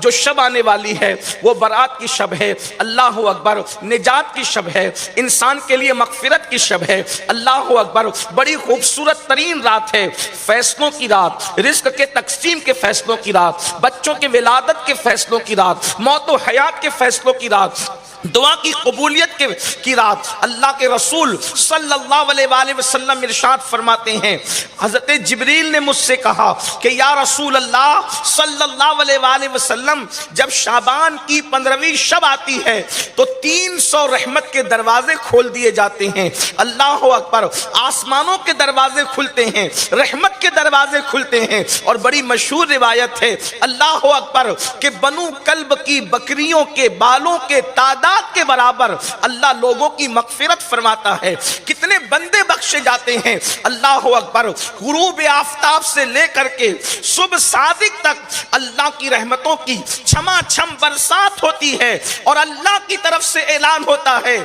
جو شب آنے والی ہے وہ برات کی شب ہے، اللہ اکبر، نجات کی شب ہے، انسان کے لیے مغفرت کی شب ہے، اللہ اکبر، بڑی خوبصورت ترین رات ہے، فیصلوں کی رات، رزق کے تقسیم کے فیصلوں کی رات، بچوں کے ولادت کے فیصلوں کی رات، موت و حیات کے فیصلوں کی رات، دعا کی قبولیت کی رات۔ اللہ کے رسول صلی اللہ علیہ وآلہ وسلم ارشاد فرماتے ہیں، حضرت جبریل نے مجھ سے کہا کہ یا رسول اللہ صلی اللہ علیہ وآلہ وسلم، جب شعبان کی 15ویں شب آتی ہے تو 300 رحمت کے دروازے کھول دیے جاتے ہیں، اللہ اکبر، آسمانوں کے دروازے کھلتے ہیں، رحمت کے دروازے کھلتے ہیں، اور بڑی مشہور روایت ہے، اللہ اکبر، کہ بنو کلب کی بکریوں کے بالوں کے تعداد کے برابر اللہ لوگوں کی مغفرت فرماتا ہے۔ کتنے بندے بخشے جاتے ہیں، اللہ اکبر، غروب آفتاب سے لے کر کے صبح صادق تک اللہ کی رحمتوں کی چھما چھم برسات ہوتی ہے، اور اللہ کی طرف سے اعلان ہوتا ہے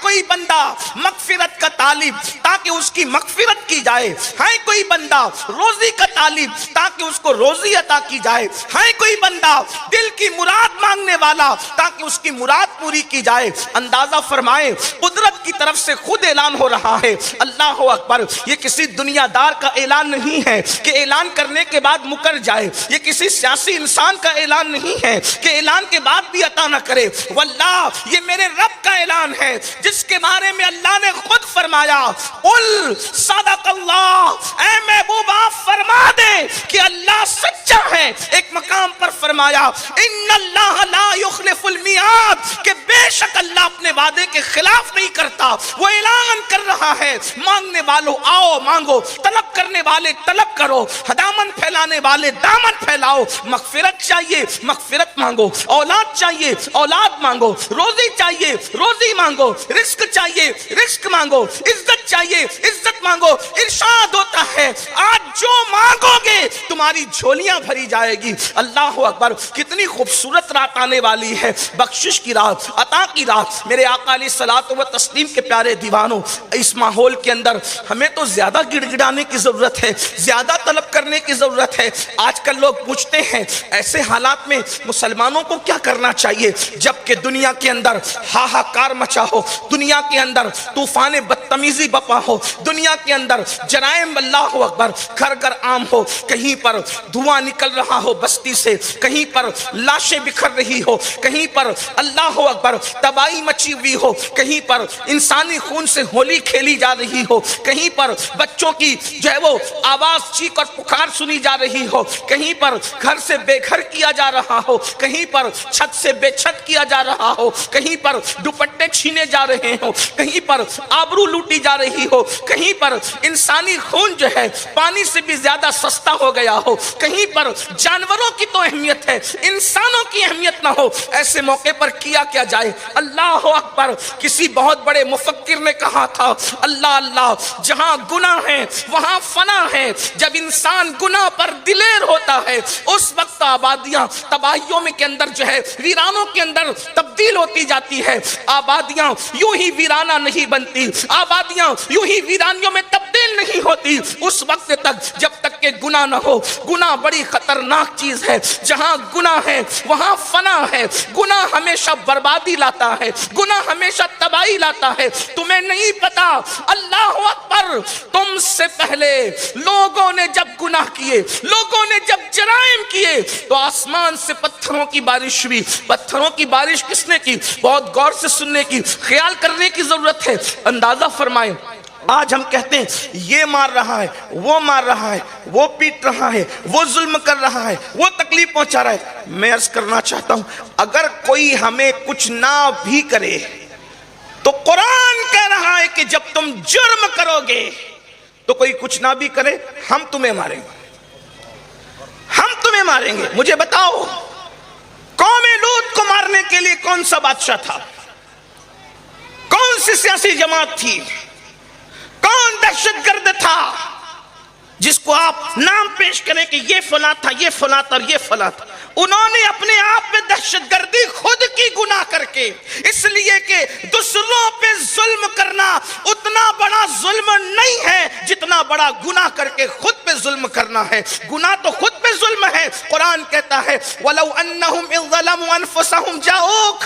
کوئی بندہ مغفرت کا طالب تاکہ اس کی مغفرت کی جائے، ہے کوئی بندہ روزی کا طالب تاکہ اس کو روزی عطا کی جائے، ہے کوئی بندہ دل کی مراد مانگنے والا تاکہ اس کی مراد پوری کی جائے۔ اندازہ فرمائیں، قدرت کی طرف سے خود اعلان ہو رہا ہے، اللہ اکبر، یہ کسی دنیا دار کا اعلان نہیں ہے کہ اعلان کرنے کے بعد مکر جائے، یہ کسی سیاسی انسان کا اعلان نہیں ہے کہ اعلان کے بعد بھی عطا نہ کرے، واللہ یہ میرے رب کا اعلان ہے جس کے بارے میں اللہ نے خود فرمایا، قل صدق اللہ، اے محبوب آپ فرما دیں کہ اللہ سچا ہے۔ ایک مقام پر فرمایا ان اللہ لا یخلف المیعاد، کہ بے شک اللہ اپنے وعدے کے خلاف نہیں کرتا۔ وہ اعلان کر رہا ہے، مانگنے والوں آؤ مانگو، طلب کرنے والے طلب کرو، دامن پھیلانے والے دامن پھیلاؤ، مغفرت چاہیے مغفرت مانگو، اولاد چاہیے اولاد مانگو، روزی چاہیے روزی مانگو، رزق چاہیے رزق مانگو، عزت چاہیے عزت مانگو۔ ارشاد ہوتا ہے آج جو مانگو گے تمہاری جھولیاں بھری جائے گی۔ اللہ اکبر، کتنی خوبصورت رات آنے والی ہے، بخشش کی رات، عطا کی رات۔ میرے آقا علیہ الصلوۃ والتسلیم کے پیارے دیوانوں، اس ماحول کے اندر ہمیں تو زیادہ گڑ گڑانے کی ضرورت ہے، زیادہ طلب کرنے کی ضرورت ہے۔ آج کل لوگ پوچھتے ہیں ایسے حالات میں مسلمانوں کو کیا کرنا چاہیے، جبکہ دنیا کے اندر ہاہاکار مچا ہو، دنیا کے اندر طوفان بدتمیزی بپا ہو، دنیا کے اندر جرائم اللہ اکبر گھر گھر عام ہو، کہیں پر دھواں نکل رہا ہو بستی سے، کہیں پر لاشیں بکھر رہی ہو، کہیں پر اللہ اکبر تباہی مچی ہوئی ہو، کہیں پر انسانی خون سے ہولی کھیلی جا رہی ہو، کہیں پر بچوں کی جو ہے وہ آواز چیخ اور پکار سنی جا رہی ہو، کہیں پر گھر سے بے گھر کیا جا رہا ہو، کہیں پر چھت سے بے چھت کیا جا رہا ہو، کہیں پر دوپٹے چھینے جا رہے ہو، کہیں پر آبرو لوٹی جا رہی ہو، کہیں پر انسانی خون جو ہے پانی سے بھی زیادہ سستا ہو گیا ہو، کہیں پر جانوروں کی تو اہمیت ہے انسانوں کی اہمیت نہ ہو، ایسے موقع پر کیا کیا جائے؟ اللہ اکبر، کسی بہت بڑے مفکر نے کہا تھا اللہ اللہ، جہاں گناہ ہے وہاں فنا ہے، جب انسان گناہ پر دلیر ہوتا ہے اس وقت آبادیاں تباہیوں میں کے اندر جو ہے ویرانوں کے اندر تبدیل ہوتی جاتی ہے، آبادیاں یوں ہی ویرانہ نہیں بنتی، آبادیاں یوں ہی ویرانیوں میں تبدیل نہیں ہوتی اس وقت تک جب تک کہ گناہ نہ ہو۔ گناہ بڑی خطرناک چیز ہے، جہاں گناہ ہے وہاں فنا ہے، گناہ ہمیشہ بربادی لاتا ہے، گناہ ہمیشہ تباہی لاتا ہے۔ تمہیں نہیں پتا اللہ اکبر، تم سے پہلے لوگوں نے جب گناہ کیے، لوگوں نے جب جرائم کیے تو آسمان سے پتھروں کی بارش ہوئی۔ پتھروں کی بارش کس نے کی؟ بہت غور سے سننے کی، خیال کرنے کی ضرورت ہے۔ اندازہ فرمائیں، آج ہم کہتے ہیں یہ مار رہا ہے، وہ مار رہا ہے، وہ پیٹ رہا ہے، وہ ظلم کر رہا ہے، وہ تکلیف پہنچا رہا ہے۔ میں عرض کرنا چاہتا ہوں اگر کوئی ہمیں کچھ نہ بھی کرے تو قرآن کہہ رہا ہے کہ جب تم جرم کرو گے تو کوئی کچھ نہ بھی کرے ہم تمہیں ماریں گے، ہم تمہیں ماریں گے۔ مجھے بتاؤ قوم لوط کو مارنے کے لیے کون سا بادشاہ تھا؟ کون سی سیاسی جماعت تھی؟ کون دہشت گرد تھا جس کو آپ نام پیش کریں کہ یہ فلاں تھا، یہ فلاں تھا اور یہ فلاں تھا؟ انہوں نے اپنے آپ میں دہشت گردی خود کی گناہ کر کے، اس لیے کہ دوسروں پہ ظلم کرنا اتنا بڑا ظلم نہیں ہے جتنا بڑا گناہ کر کے خود پہ ظلم کرنا ہے، گناہ تو خود پہ ظلم ہے۔ قرآن کہتا ہے وَلَوْ أَنَّهُمْ إِذْ ظَلَمُوا أَنفُسَهُمْ جَاءُوكَ،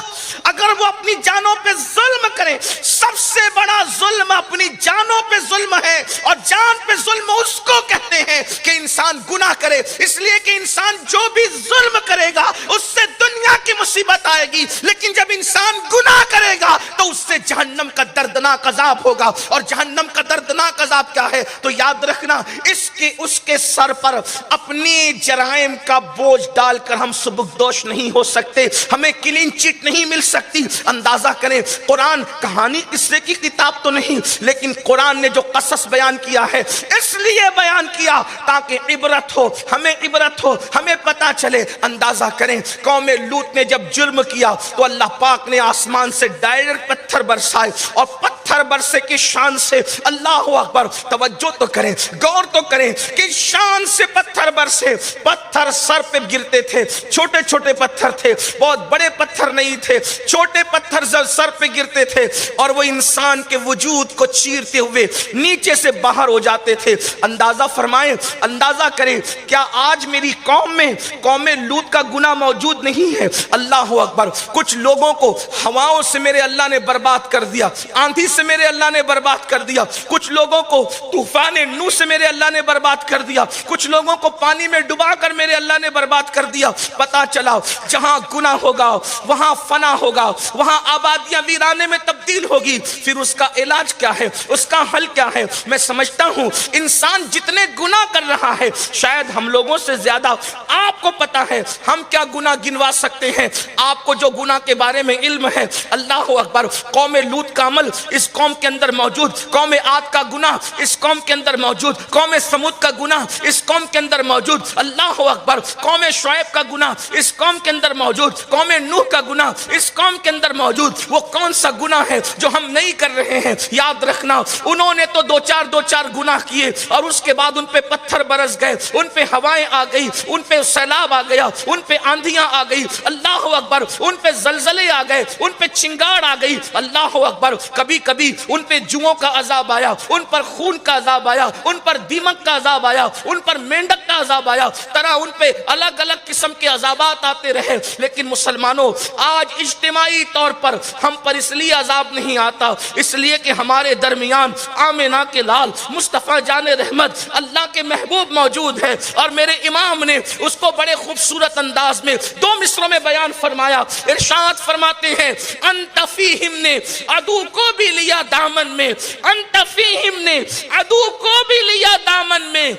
اگر وہ اپنی جانوں پہ ظلم کریں، سب سے بڑا ظلم اپنی جانوں پہ ظلم ہے، اور جان پہ ظلم اس کو کہتے ہیں کہ انسان گناہ کرے، اس لیے کہ انسان جو بھی ظلم کرے گا اس سے دنیا کی مصیبت آئے گی، لیکن جب انسان گناہ کرے گا تو اس سے جہنم کا دردناک عذاب ہوگا۔ اور جہنم کا دردناک عذاب کیا ہے؟ تو یاد رکھنا، اس کے سر پر اپنی جرائم کا بوجھ ڈال کر ہم سبکدوش نہیں ہو سکتے، ہمیں کلین چٹ نہیں مل سکتی۔ اندازہ کریں، قرآن کہانی قصے کی کتاب تو نہیں، لیکن قرآن نے جو قصص بیان کیا ہے اس لیے بیان کیا تاکہ عبرت ہو، ہمیں عبرت ہو، ہمیں پتا چلے۔ اندازہ کریں، قوم لوط نے جب جرم کیا تو اللہ پاک نے آسمان سے ڈائریکٹ پتھر برسائے، اور پتھر برسے کی شان سے، اللہ اکبر، توجہ تو کریں، غور تو کریں کہ شان سے پتھر برسے، پتھر سر پہ گرتے تھے، چھوٹے چھوٹے پتھر تھے، بہت بڑے پتھر نہیں تھے، چھوٹے پتھر سر پہ گرتے تھے، اور وہ انسان کے وجود کو چیرتے ہوئے نیچے سے باہر ہو جاتے تھے۔ اندازہ فرمائیں، اندازہ کریں، کیا آج میری قوم میں قوم لوط کا گناہ موجود نہیں ہے؟ اللہ اکبر، کچھ لوگوں کو ہواؤں سے میرے اللہ نے برباد کر دیا، آندھی سے میرے اللہ نے برباد کر دیا، کچھ لوگوں کو طوفان نوح سے میرے اللہ نے برباد کر دیا، کچھ لوگوں کو پانی میں ڈبا کر میرے اللہ نے برباد کر دیا۔ پتا چلا جہاں گناہ ہوگا وہاں فنا ہوگا، وہاں آبادیاں ویرانے میں تبدیل ہوگی۔ پھر اس کا علاج کیا ہے، اس کا حل کیا ہے؟ میں سمجھتا ہوں انسان جتنے گناہ کر رہا ہے، شاید ہم لوگوں سے زیادہ آپ کو پتا ہے ہم کیا گناہ گنوا سکتے ہیں۔ آپ کو جو گناہ کے بارے میں علم ہے، اللہ اکبر، قوم لوط کا عمل اس قوم کے اندر موجود، قوم عاد کا گناہ اس قوم کے اندر موجود، قوم سمود کا گناہ اس قوم کے اندر موجود، اللہ اکبر، قوم شعیب کا گناہ اس قوم کے اندر موجود، قوم نوح کا گناہ اس قوم کے اندر موجود۔ وہ کون سا گناہ ہے جو ہم نہیں کر رہے ہیں؟ یاد رکھنا، انہوں نے تو دو چار گناہ کیے، اور اس کے بعد ان پہ پتھر برس گئے، ان پہ ہوائیں آ گئی، ان پہ سیلاب آ گیا، ان پہ آندھیاں آ گئی، اللہ اکبر، ان پہ زلزلے آ گئے، ان پہ چنگاڑ آ گئی، اللہ اکبر، کبھی کبھی ان پہ جوؤں کا عذاب آیا، ان پر خون کا عذاب آیا، ان پر دیمک کا عذاب آیا، ان پر مینڈک کا عذاب آیا، طرح ان پہ الگ الگ قسم کے عذابات آتے رہے۔ لیکن مسلمانوں، آج اجتماعی طور پر ہم پر اس لیے عذاب نہیں آتا، اس لیے کہ ہمارے درمیان آمنہ کے لال مصطفیٰ جان رحمت اللہ کے محبوب موجود ہے، اور میرے امام نے اس کو بڑے خوبصورت انداز میں 2 مصروں میں بیان فرمایا۔ ارشاد فرماتے ہیں، انت فیہم نے عدو کو بھی لیا دامن میں، انت فیہم نے عدو کو بھی لیا دامن میں،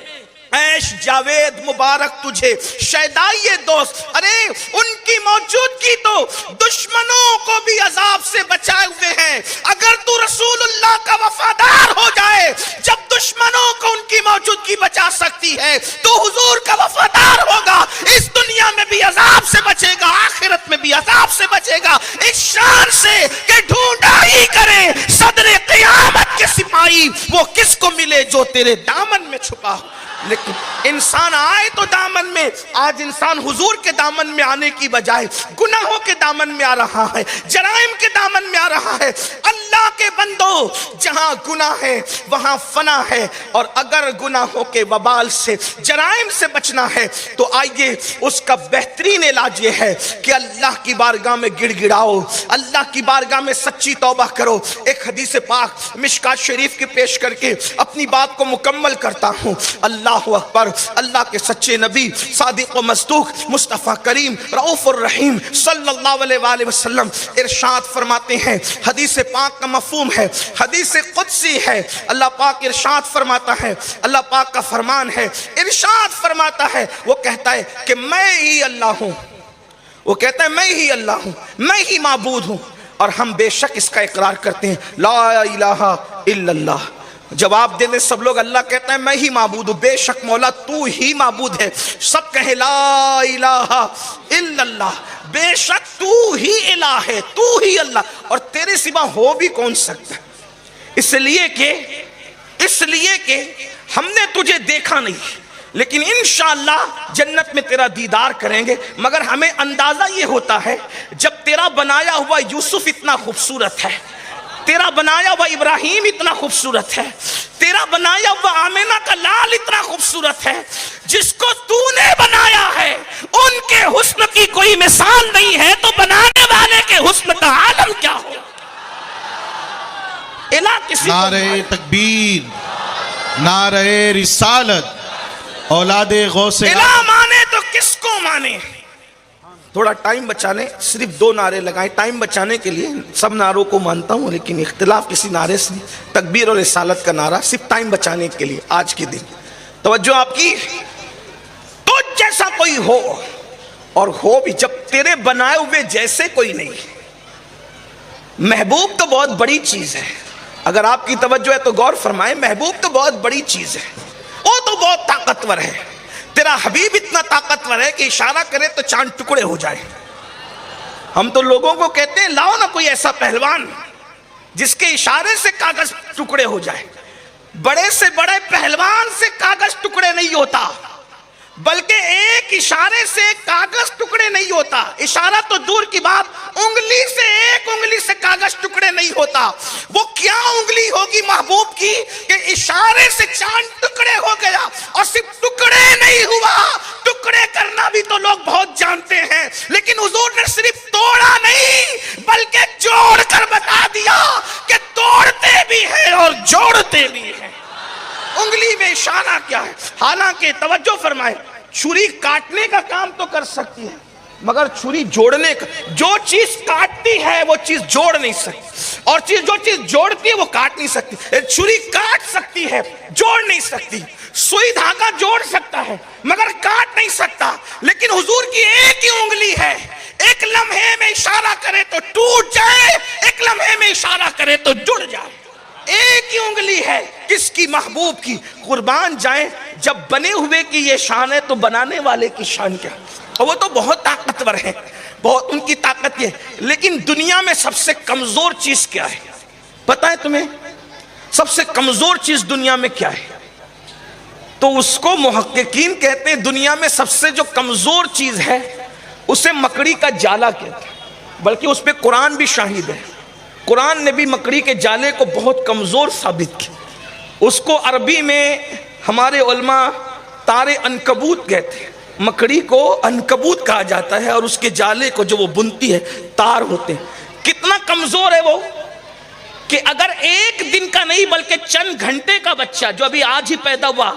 عیش جاوید مبارک تجھے شیدائی دوست۔ ارے ان کی موجودگی تو دشمنوں کو بھی عذاب سے بچائے ہوئے ہیں۔ اگر تو رسول اللہ کا وفادار ہو جائے، جب دشمنوں کو ان کی موجودگی بچا سکتی ہے تو حضور کا وفادار ہوگا، اس دنیا میں بھی عذاب سے بچے گا، آخرت میں بھی عذاب سے بچے گا، اس شان سے کہ ڈھونڈا ہی کرے صدر قیامت کے سپاہی، وہ کس کو ملے جو تیرے دامن میں چھپا ہو۔ لیکن انسان آئے تو دامن میں، آج انسان حضور کے دامن میں آنے کی بجائے گناہوں کے دامن میں آ رہا ہے، جرائم کے دامن میں آ رہا ہے۔ اللہ کے بندو، جہاں گناہ ہے وہاں فنا ہے، اور اگر گناہوں کے وبال سے، جرائم سے بچنا ہے تو آئیے اس کا بہترین علاج یہ ہے کہ اللہ کی بارگاہ میں گڑ گڑاؤ، اللہ کی بارگاہ میں سچی توبہ کرو۔ ایک حدیث پاک مشکات شریف کی پیش کر کے اپنی بات کو مکمل کرتا ہوں۔ اللہ اکبر، اللہ کے سچے نبی صادق و مصدوق مصطفیٰ کریم رؤوف الرحیم صلی اللہ علیہ وآلہ وسلم ارشاد فرماتے ہیں، حدیث پاک کا مفہوم ہے، حدیث قدسی ہے۔ اللہ پاک ارشاد فرماتا ہے، اللہ پاک کا فرمان ہے، ارشاد فرماتا ہے، وہ کہتا ہے کہ میں ہی اللہ ہوں، وہ کہتا ہے میں ہی اللہ ہوں، میں ہی معبود ہوں، اور ہم بے شک اس کا اقرار کرتے ہیں، لا الہ الا اللہ۔ جواب دے دیں سب لوگ، اللہ کہتا ہے میں ہی معبود ہوں، بے شک مولا تو ہی معبود ہے۔ سب کہیں لا الہ الا اللہ، بے شک تو ہی الہ ہے، تو ہی اللہ، اور تیرے سوا ہو بھی کون سکتا ہے؟ اس لیے کہ ہم نے تجھے دیکھا نہیں، لیکن انشاءاللہ جنت میں تیرا دیدار کریں گے۔ مگر ہمیں اندازہ یہ ہوتا ہے جب تیرا بنایا ہوا یوسف اتنا خوبصورت ہے، تیرا بنایا ہوا ابراہیم اتنا خوبصورت ہے، تیرا بنایا ہوا آمینہ کا لال اتنا خوبصورت ہے، جس کو تو نے بنایا ہے ان کے حسن کی کوئی مثال نہیں ہے، تو بنانے والے کے حسن کا عالم کیا ہو؟ الہ کسی کو نعرہ تکبیر، نعرہ رسالت، اولاد غوث الہ مانے تو کس کو مانے؟ تھوڑا ٹائم بچانے، صرف 2 نعرے لگائیں ٹائم بچانے کے لیے، سب نعروں کو مانتا ہوں لیکن اختلاف کسی نعرے سے نہیں، تکبیر اور رسالت کا نعرہ صرف ٹائم بچانے کے لیے آج کے دن توجہ آپ کی۔ تو جیسا کوئی ہو، اور ہو بھی جب تیرے بنائے ہوئے جیسے کوئی نہیں۔ محبوب تو بہت بڑی چیز ہے، اگر آپ کی توجہ ہے تو غور فرمائیں، محبوب تو بہت بڑی چیز ہے، وہ تو بہت طاقتور ہے، تیرا حبیب اتنا طاقتور ہے کہ اشارہ کرے تو چاند ٹکڑے ہو جائے۔ ہم تو لوگوں کو کہتے ہیں لاؤ نا کوئی ایسا پہلوان جس کے اشارے سے کاغذ ٹکڑے ہو جائے۔ بڑے سے بڑے پہلوان سے کاغذ ٹکڑے نہیں ہوتا، بلکہ ایک اشارے سے کاغذ ٹکڑے نہیں ہوتا، اشارہ تو دور کی بات، انگلی سے ایک انگلی سے کاغذ ٹکڑے نہیں ہوتا۔ وہ کیا انگلی ہوگی محبوب کی کہ اشارے سے چاند ٹکڑے ہو گیا، اور صرف ٹکڑے نہیں ہوا، ٹکڑے کرنا بھی تو لوگ بہت جانتے ہیں، لیکن حضور نے صرف توڑا نہیں بلکہ جوڑ کر بتا دیا کہ توڑتے بھی ہیں اور جوڑتے بھی ہیں۔ انگلی میں اشارہ کیا ہے؟ حالانکہ توجہ فرمائے، چھری کاٹنے کا کام تو کر سکتی ہے مگر چھری جوڑنے کا، جو چیز کاٹتی ہے وہ چیز جوڑ نہیں سکتی، اور جو چیز جوڑتی ہے وہ کاٹ نہیں سکتی۔ چھری کاٹ سکتی ہے، جوڑ نہیں سکتی۔ سوئی دھاگا جوڑ سکتا ہے مگر کاٹ نہیں سکتا، لیکن حضور کی ایک ہی انگلی ہے، ایک لمحے میں اشارہ کرے تو ٹوٹ جائے، ایک لمحے میں اشارہ کرے تو جڑ جائے۔ ایک ہی انگلی ہے، کس کی؟ محبوب کی۔ قربان جائیں، جب بنے ہوئے کی یہ شان ہے تو بنانے والے کی شان کیا؟ اور وہ تو بہت طاقتور ہے، بہت ان کی طاقت یہ ہے، لیکن دنیا میں سب سے کمزور چیز کیا ہے پتہ ہے تمہیں؟ سب سے کمزور چیز دنیا میں کیا ہے؟ تو اس کو محققین کہتے ہیں دنیا میں سب سے جو کمزور چیز ہے اسے مکڑی کا جالا کہتے ہیں، بلکہ اس پہ قرآن بھی شاہد ہے۔ قرآن نے بھی مکڑی کے جالے کو بہت کمزور ثابت کیا، اس کو عربی میں ہمارے علماء تار عنکبوت کہتے ہیں، مکڑی کو عنکبوت کہا جاتا ہے، اور اس کے جالے کو جو وہ بنتی ہے تار ہوتے ہیں۔ کتنا کمزور ہے وہ کہ اگر ایک دن کا نہیں بلکہ چند گھنٹے کا بچہ جو ابھی آج ہی پیدا ہوا،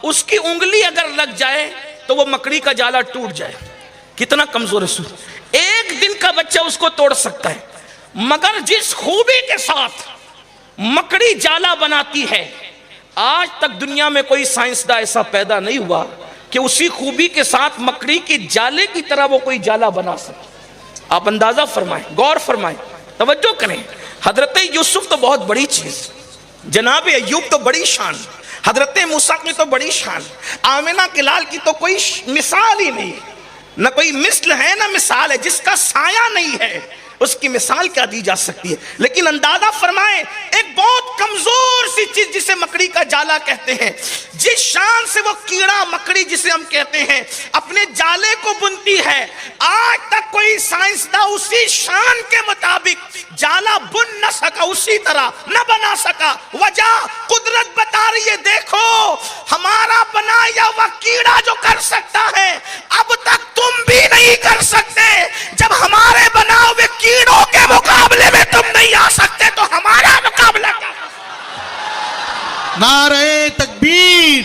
اس کی انگلی اگر لگ جائے تو وہ مکڑی کا جالا ٹوٹ جائے۔ کتنا کمزور ہے سوچ، ایک دن کا بچہ اس کو توڑ سکتا ہے، مگر جس خوبی کے ساتھ مکڑی جالا بناتی ہے، آج تک دنیا میں کوئی سائنسداں ایسا پیدا نہیں ہوا کہ اسی خوبی کے ساتھ مکڑی کی جالے کی طرح وہ کوئی جالا بنا سکے۔ آپ اندازہ فرمائیں، غور فرمائیں، توجہ کریں۔ حضرت یوسف تو بہت بڑی چیز، جناب ایوب تو بڑی شان، حضرت موسیٰ کی تو بڑی شان، آمنہ کے لال کی تو کوئی مثال ہی نہیں، نہ کوئی مثل ہے نہ مثال ہے، جس کا سایہ نہیں ہے اس کی مثال کیا دی جا سکتی ہے۔ لیکن اندازہ فرمائیں، ایک بہت کمزور سی چیز جسے مکڑی کا جالا کہتے ہیں، جس شان سے وہ کیڑا مکڑی جسے ہم کہتے ہیں اپنے جالے کو بنتی ہے، آج تک کوئی سائنسداں اسی شان کے مطابق جالا بن نہ سکا، اسی طرح نہ بنا سکا۔ وجہ قدرت بتا رہی ہے، دیکھو ہمارا بنایا ہوا کیڑا جو کر سکتا ہے اب تک تم بھی نہیں کر سکتے، جب ہمارے بنا ہوئے کیڑوں کے مقابلے میں تم نہیں آ سکتے تو ہمارا مقابلہ کیا؟ نعرہ تکبیر،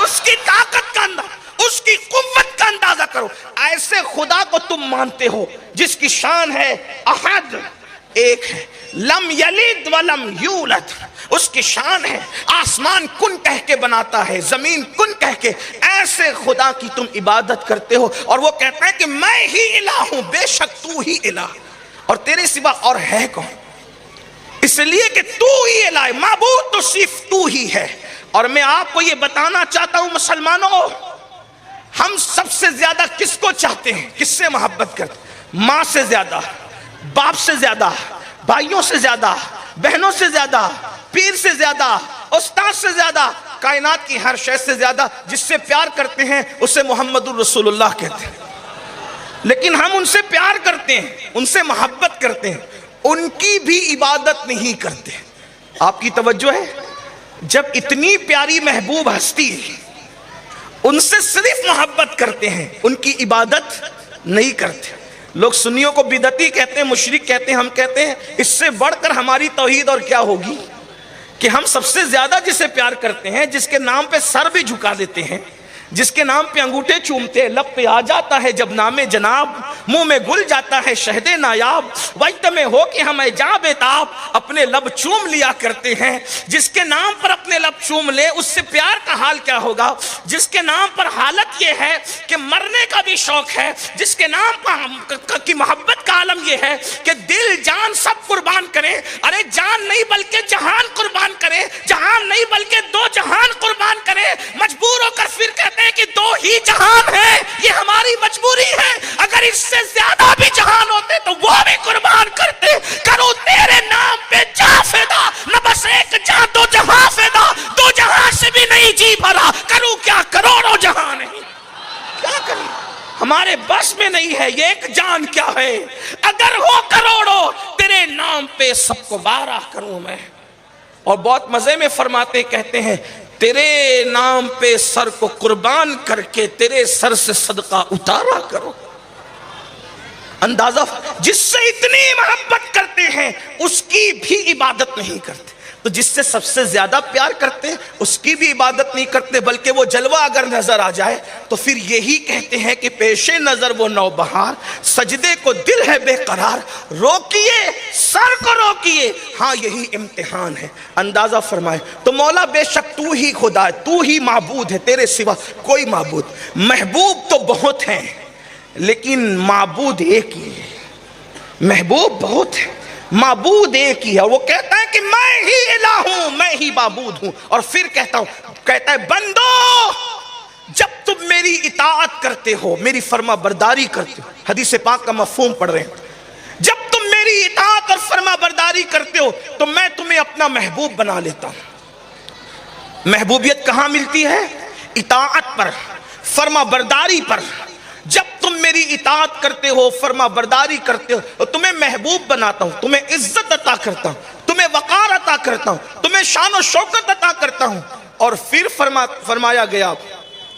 اس کی طاقت کا اندازہ، اس کی قوت کا اندازہ کرو۔ ایسے خدا کو تم مانتے ہو جس کی شان ہے احد، ایک ہے، لم یلد ولم یولد، اس کی شان ہے آسمان کن کہہ کے بناتا ہے، زمین کن کہہ کے، ایسے خدا کی تم عبادت کرتے ہو، اور وہ کہتا ہے کہ میں ہی الہ ہوں، بے شک تو ہی الہ، اور تیرے سوا اور ہے کون؟ اس لیے کہ تو ہی الہ ہے، معبود تو صرف تو ہی ہے۔ اور میں آپ کو یہ بتانا چاہتا ہوں مسلمانوں، ہم سب سے زیادہ کس کو چاہتے ہیں، کس سے محبت کرتے ہیں؟ ماں سے زیادہ، باپ سے زیادہ، بھائیوں سے زیادہ، بہنوں سے زیادہ، پیر سے زیادہ، استاد سے زیادہ، کائنات کی ہر شے سے زیادہ جس سے پیار کرتے ہیں اسے محمد الرسول اللہ کہتے ہیں۔ لیکن ہم ان سے پیار کرتے ہیں، ان سے محبت کرتے ہیں، ان کی بھی عبادت نہیں کرتے. آپ کی توجہ ہے؟ جب اتنی پیاری محبوب ہستی ہے ان سے صرف محبت کرتے ہیں, ان کی عبادت نہیں کرتے. لوگ سنیوں کو بدعتی کہتے ہیں, مشرک کہتے ہیں, ہم کہتے ہیں اس سے بڑھ کر ہماری توحید اور کیا ہوگی کہ ہم سب سے زیادہ جسے پیار کرتے ہیں, جس کے نام پہ سر بھی جھکا دیتے ہیں, جس کے نام پہ انگوٹھے چومتے ہیں, لب پہ آ جاتا ہے جب نام جناب, منہ میں گل جاتا ہے شہد نایاب, وقت میں ہو کہ ہم ایجاب تاب اپنے لب چوم لیا کرتے ہیں. جس کے نام پر اپنے لب چوم لے اس سے پیار کا حال کیا ہوگا, جس کے نام پر حالت یہ ہے کہ مرنے کا بھی شوق ہے, جس کے نام کی محبت کا عالم یہ ہے کہ دل جان سب قربان کریں. ارے جان نہیں بلکہ جہان قربان کریں, جہان نہیں بلکہ دو جہان قربان کریں. مجبور ہو کر پھر کہتے ہیں کہ دو ہی جہان ہے, یہ ہماری مجبوری ہے. اگر اس سے زیادہ بھی جہان ہوتے تو وہ بھی قربان کرتے. کرو تیرے نام پہ جا فدا, نہ بس ایک جہاں دو جہاں فدا, دو جہاں سے بھی نہیں جی بھرا. کروں کیا کروڑوں جہاں نہیں, کیا کریں ہمارے بس میں نہیں ہے. یہ ایک جان کیا ہے, اگر ہو کروڑوں تیرے نام پہ سب کو بارہ کروں میں. اور بہت مزے میں فرماتے کہتے ہیں تیرے نام پہ سر کو قربان کر کے تیرے سر سے صدقہ اتارا کرو. اندازہ جس سے اتنی محبت کرتے ہیں اس کی بھی عبادت نہیں کرتے. تو جس سے سب سے زیادہ پیار کرتے ہیں اس کی بھی عبادت نہیں کرتے, بلکہ وہ جلوہ اگر نظر آ جائے تو پھر یہی کہتے ہیں کہ پیش نظر وہ نوبہار, سجدے کو دل ہے بے قرار, روکیے سر کو روکیے, ہاں یہی امتحان ہے. اندازہ فرمائے تو مولا بے شک تو ہی خدا ہے, تو ہی معبود ہے, تیرے سوا کوئی معبود. محبوب تو بہت ہیں لیکن معبود ایک ہی ہے. محبوب بہت ہے, معبود ایک ہی ہے. وہ کہتا ہے کہ میں ہی الہ ہوں, میں ہی معبود ہوں. اور پھر کہتا ہے بندو جب تم میری اطاعت کرتے ہو, میری فرما برداری کرتے ہو, حدیث پاک کا مفہوم پڑھ رہے ہیں, جب تم میری اطاعت اور فرما برداری کرتے ہو تو میں تمہیں اپنا محبوب بنا لیتا ہوں. محبوبیت کہاں ملتی ہے؟ اطاعت پر, فرما برداری پر. جب تم میری اطاعت کرتے ہو, فرما برداری کرتے ہو, تو تمہیں محبوب بناتا ہوں, تمہیں عزت عطا کرتا ہوں, تمہیں وقار عطا کرتا ہوں, تمہیں شان و شوکت عطا کرتا ہوں. اور پھر فرمایا گیا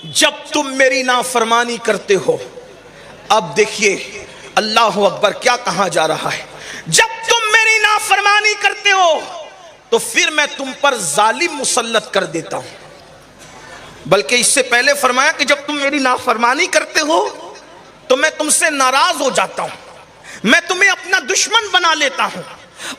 جب تم میری نافرمانی کرتے ہو, اب دیکھیے اللہ اکبر کیا کہا جا رہا ہے, جب تم میری نافرمانی کرتے ہو تو پھر میں تم پر ظالم مسلط کر دیتا ہوں. بلکہ اس سے پہلے فرمایا کہ جب تم میری نافرمانی کرتے ہو تو میں تم سے ناراض ہو جاتا ہوں, میں تمہیں اپنا دشمن بنا لیتا ہوں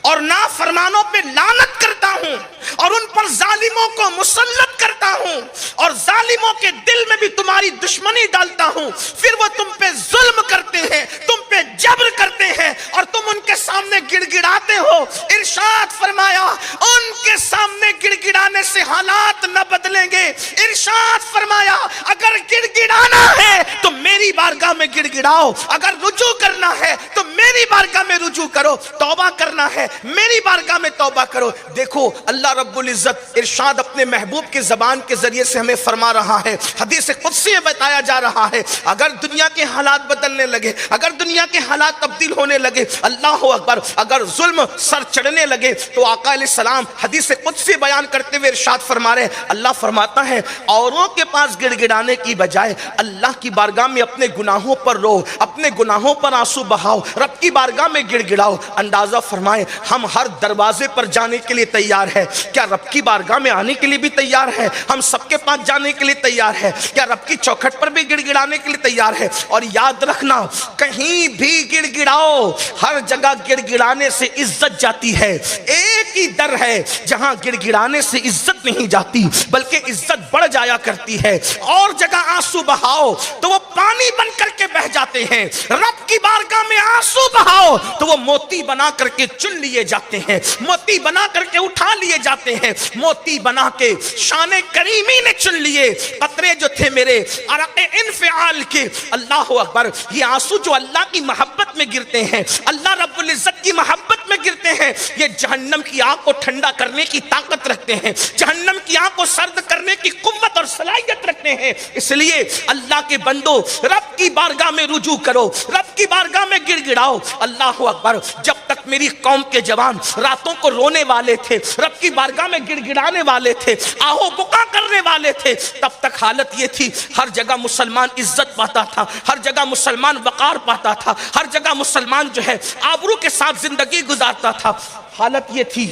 اور نافرمانوں پہ لعنت کرتا ہوں اور ان پر ظالموں کو مسلط کرتا ہوں اور ظالموں کے دل میں بھی تمہاری دشمنی ڈالتا ہوں. پھر وہ تم پہ ظلم کرتے ہیں, تم پہ جبر کرتے ہیں اور تم ان کے سامنے گڑ گڑاتے ہو. ارشاد فرمایا ان کے سامنے گڑ گڑانے سے حالات نہ بدلیں گے. ارشاد فرمایا اگر گڑ گڑانا ہے تو میری بارگاہ میں گڑ گڑاؤ, اگر رجوع کرنا ہے تو میری بارگاہ میں رجوع کرو, توبہ کرنا ہے میری بارگاہ میں توبہ کرو. دیکھو اللہ رب العزت ارشاد اپنے محبوب کی زبان کے ذریعے سے ہمیں فرما رہا ہے, حدیث قدسی میں بتایا جا رہا ہے اگر دنیا کے حالات بدلنے لگے, اگر دنیا کے حالات تبدیل ہونے لگے, اللہ اکبر, اگر ظلم سر چڑھنے لگے تو آقا علیہ السلام حدیث قدسی بیان کرتے ہوئے ارشاد فرما رہے ہیں, اللہ فرماتا ہے اوروں کے پاس گڑ گڑانے کی بجائے اللہ کی بارگاہ میں اپنے گناہوں پر رو, اپنے گناہوں پر آنسو بہاؤ, رب کی بارگاہ میں گڑ گڑاؤ. اندازہ فرمائیں ہم ہر دروازے پر جانے کے لیے تیار ہے, کیا رب کی بارگاہ میں آنے کے لیے بھی تیار ہے؟ ہم سب کے پاس جانے کے لیے تیار ہے, کیا رب کی چوکھٹ پر بھی گڑ گڑانے کے لیے تیار ہے؟ اور یاد رکھنا کہیں بھی گڑ گڑاؤ, ہر جگہ گڑ گڑانے سے عزت جاتی ہے. ایک ہی در ہے جہاں گڑ گڑانے سے عزت نہیں جاتی بلکہ عزت بڑھ جایا کرتی ہے. اور جگہ آنسو بہاؤ تو وہ پانی بن کر کے بہ جاتے ہیں, رب کی بارگاہ میں آنسو بہاؤ تو وہ موتی بنا کر کے چن لیے جاتے ہیں, موتی بنا کر کے اٹھا لیے جاتے ہیں, موتی بنا کے شان کریمی نے چن لیے. قطرے جو تھے میرے عرق انفعال کے, اللہ اکبر, یہ آنسو جو اللہ کی محبت میں گرتے ہیں, اللہ رب العزت کی محبت میں گرتے ہیں, یہ جہنم کی آگ کو ٹھنڈا کرنے کی طاقت رکھتے ہیں, جہنم کی آگ کو سرد کرنے کی قوت اور صلاحیت رکھتے ہیں. اس لیے اللہ کے بندو رب کی بارگاہ میں رجوع کرو, رب کی بارگاہ میں گڑ گڑاؤ. اللہ اکبر, جب تک میری قوم کے جوان راتوں کو رونے والے تھے، رب کی بارگاہ میں گڑ گڑانے والے تھے، آہو بکا کرنے والے تھے، تب تک حالت یہ تھی ہر جگہ مسلمان عزت پاتا تھا، ہر جگہ مسلمان وقار پاتا تھا، ہر جگہ مسلمان جو ہے آبرو کے ساتھ زندگی گزارتا تھا۔ حالت یہ تھی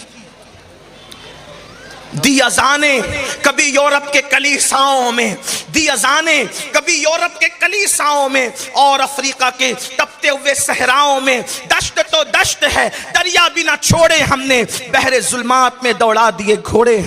دی اذانیں کبھی یورپ کے کلیساؤں میں، دی اذانیں کبھی یورپ کے کلیساؤں میں اور افریقہ کے تپتے ہوئے صحراؤں میں، دشت تو دشت ہے دریا بھی نہ چھوڑے ہم نے، بحر ظلمات میں دوڑا دیے گھوڑے۔